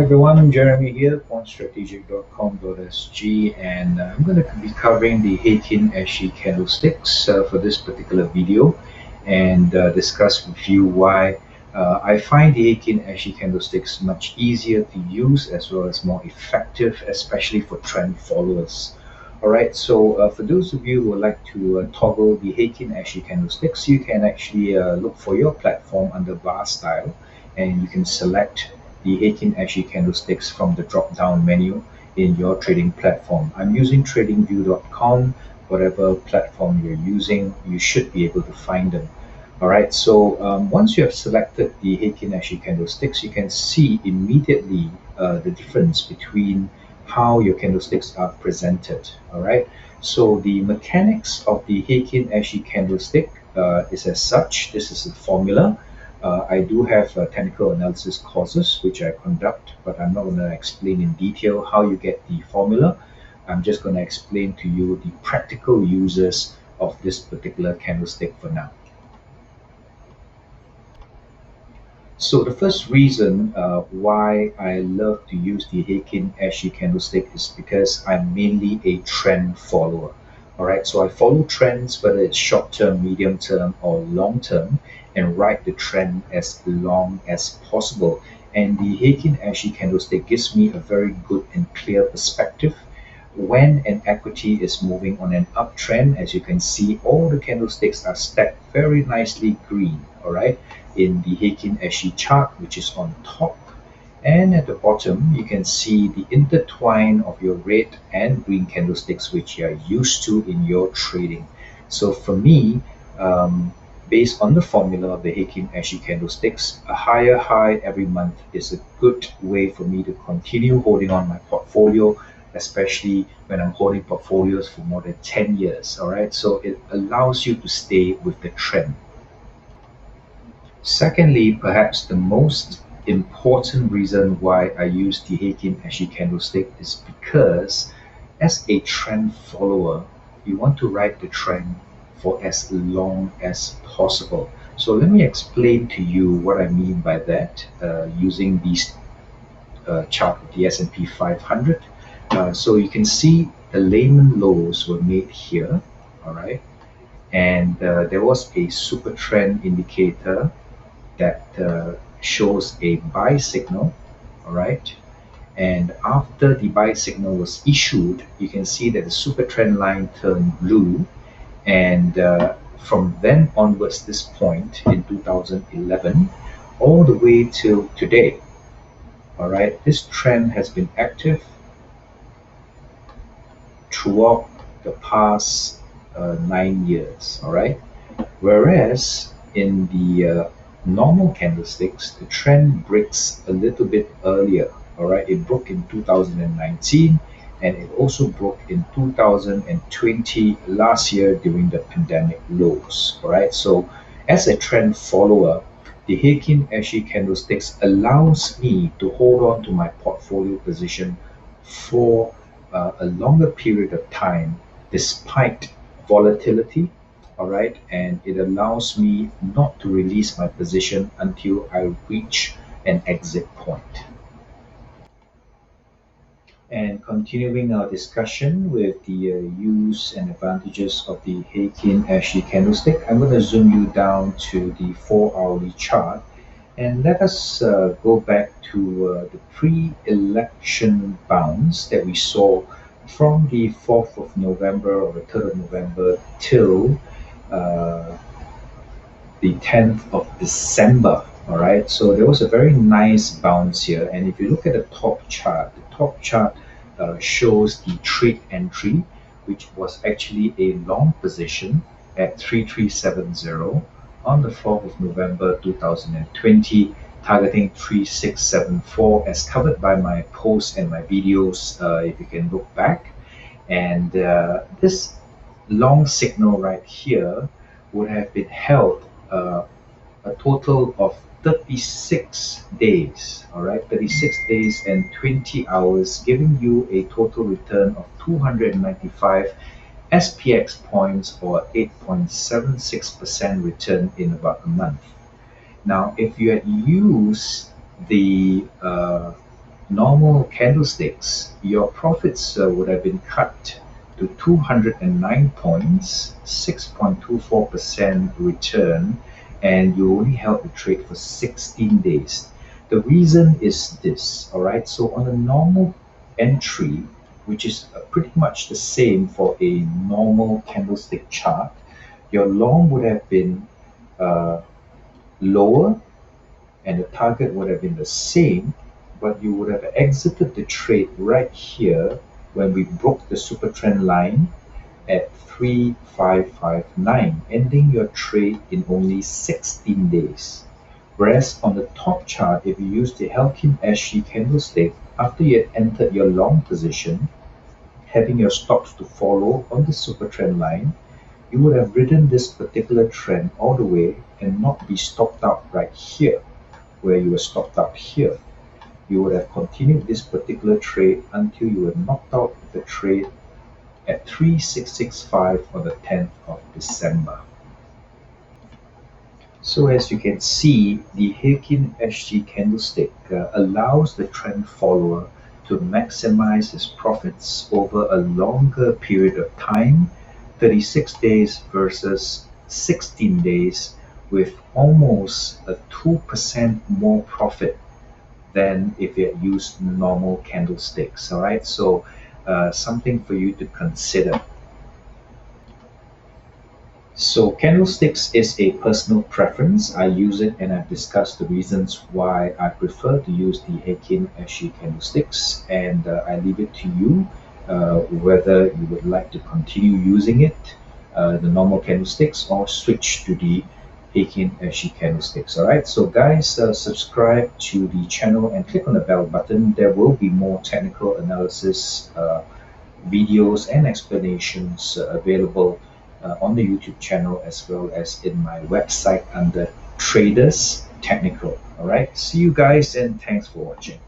Everyone, I'm Jeremy here from strategic.com.sg, and I'm going to be covering the Heikin-Ashi candlesticks for this particular video, and discuss with you why I find the Heikin-Ashi candlesticks much easier to use as well as more effective, especially for trend followers. Alright, so for those of you who would like to toggle the Heikin-Ashi candlesticks, you can actually look for your platform under bar style, and you can select the Heikin-Ashi candlesticks from the drop-down menu in your trading platform. I'm using tradingview.com. Whatever platform you're using, you should be able to find them. All right, so once you have selected the Heikin-Ashi candlesticks, you can see immediately the difference between how your candlesticks are presented. All right, so the mechanics of the Heikin-Ashi candlestick is as such. This is the formula. I do have technical analysis courses which I conduct, but I'm not going to explain in detail how you get the formula. I'm just going to explain to you the practical uses of this particular candlestick for now. So the first reason why I love to use the Heikin-Ashi candlestick is because I'm mainly a trend follower. All right, so I follow trends, whether it's short term, medium term, or long term, and ride the trend as long as possible. And the Heikin-Ashi candlestick gives me a very good and clear perspective when an equity is moving on an uptrend. As you can see, all the candlesticks are stacked very nicely green, all right, in the Heikin-Ashi chart, which is on top. And at the bottom, you can see the intertwine of your red and green candlesticks, which you are used to in your trading. So for me, based on the formula of the Heikin-Ashi candlesticks, a higher high every month is a good way for me to continue holding on my portfolio, especially when I'm holding portfolios for more than 10 years. All right, so it allows you to stay with the trend. Secondly, perhaps the most important reason why I use the Heikin-Ashi candlestick is because as a trend follower, you want to ride the trend for as long as possible. So let me explain to you what I mean by that using these chart of the S&P 500. So you can see the Lehman lows were made here, all right, and there was a super trend indicator that shows a buy signal, all right. And after the buy signal was issued, you can see that the super trend line turned blue, and from then onwards, this point in 2011, all the way till today, all right, this trend has been active throughout the past 9 years, all right. Whereas in the normal candlesticks, the trend breaks a little bit earlier. All right, it broke in 2019, and it also broke in 2020 last year during the pandemic lows. All right, so as a trend follower, the Heikin-Ashi candlesticks allows me to hold on to my portfolio position for a longer period of time despite volatility. All right, and it allows me not to release my position until I reach an exit point. And continuing our discussion with the use and advantages of the Heikin-Ashi candlestick, I'm going to zoom you down to the 4 hourly chart, and let us go back to the pre-election bounce that we saw from the 4th of November or the 3rd of November till uh, the 10th of December. All right, so there was a very nice bounce here. And if you look at the top chart shows the trade entry, which was actually a long position at 3370 on the 4th of November 2020, targeting 3674 as covered by my posts and my videos, if you can look back. And this long signal right here would have been held a total of 36 days, all right, 36 days and 20 hours, giving you a total return of 295 SPX points or 8.76% return in about a month. Now, if you had used the normal candlesticks, your profits would have been cut to 209 points, 6.24% return, and you only held the trade for 16 days. The reason is this, all right? So on a normal entry, which is pretty much the same for a normal candlestick chart, your long would have been uh, lower and the target would have been the same, but you would have exited the trade right here when we broke the super trend line at 3559, ending your trade in only 16 days. Whereas on the top chart, if you use the Heikin-Ashi candlestick, after you had entered your long position, having your stops to follow on the super trend line, you would have ridden this particular trend all the way and not be stopped out right here, where you were stopped out here. You would have continued this particular trade until you were knocked out of the trade at 3665 on the 10th of December. So as you can see, the Heikin-Ashi candlestick allows the trend follower to maximize his profits over a longer period of time, 36 days versus 16 days, with almost a 2% more profit than if you had used normal candlesticks. All right, so something for you to consider. So candlesticks is a personal preference. I use it and I've discussed the reasons why I prefer to use the Heikin-Ashi candlesticks, and I leave it to you whether you would like to continue using it, the normal candlesticks, or switch to the Heikin-Ashi candlesticks. All right, so guys, subscribe to the channel and click on the bell button. There will be more technical analysis videos and explanations available on the YouTube channel as well as in my website under Traders Technical. All right, see you guys and thanks for watching.